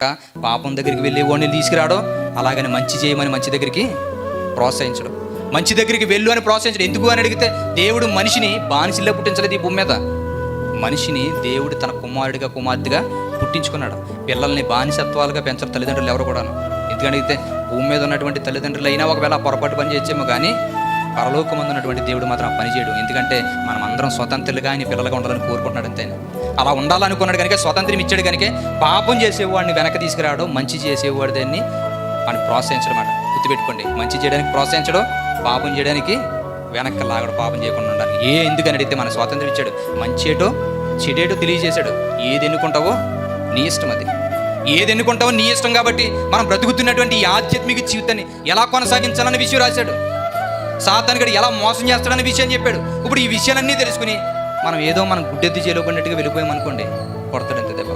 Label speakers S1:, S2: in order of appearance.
S1: పాపం దగ్గరికి వెళ్ళి వాడిని తీసుకురావడం, అలాగని మంచి చేయమని మంచి దగ్గరికి ప్రోత్సహించడం, మంచి దగ్గరికి వెళ్ళు అని ప్రోత్సహించడం. ఎందుకు అని అడిగితే, దేవుడు మనిషిని బానిసల్లా పుట్టించలేదు ఈ భూమి మీద. మనిషిని దేవుడు తన కుమారుడిగా కుమార్తెగా పుట్టించుకున్నాడు. పిల్లల్ని బానిసత్వాలుగా పెంచరు తల్లిదండ్రులు ఎవరు కూడాను. ఎందుకంటే భూమి మీద ఉన్నటువంటి తల్లిదండ్రులు అయినా ఒకవేళ పొరపాటు పని చేయొచ్చేమో, కానీ పరలోకమందు ఉన్నటువంటి దేవుడు మాత్రం ఆ పని చేయడు. ఎందుకంటే మనం అందరం స్వతంత్రులుగా ఆయన పిల్లలుగా ఉండాలని కోరుకుంటున్నాడు. అంతే, అలా ఉండాలనుకున్నాడు కనుక స్వతంత్రం ఇచ్చాడు. కనుక పాపం చేసేవాడిని వెనక తీసుకురావడం, మంచి చేసేవాడు దాన్ని అని ప్రోత్సహించడం అన్నమాట. గుర్తుపెట్టుకోండి, మంచి చేయడానికి ప్రోత్సహించడం, పాపం చేయడానికి వెనక్కి లాగడం, పాపం చేయకుండా ఉండాలి. ఎందుకని అడిగితే మన స్వాతంత్రం ఇచ్చాడు. మంచి ఏటో చెడేటో తెలియజేశాడు. ఏది ఎన్నుకుంటావో నీ ఇష్టం, అది ఏది ఎన్నుకుంటావో నీ ఇష్టం. కాబట్టి మనం బ్రతుకుతున్నటువంటి ఈ ఆధ్యాత్మిక జీవితాన్ని ఎలా కొనసాగించాలనే విషయం రాశాడు. సాతానుగాడు ఎలా మోసం చేస్తాడనే విషయం చెప్పాడు. ఇప్పుడు ఈ విషయాలన్నీ తెలుసుకుని మనం ఏదో మనం గుడ్డెత్తి చేయలేకున్నట్టుగా వెళ్ళిపోయామనుకోండి, కొడతాడంతే దెబ్బ.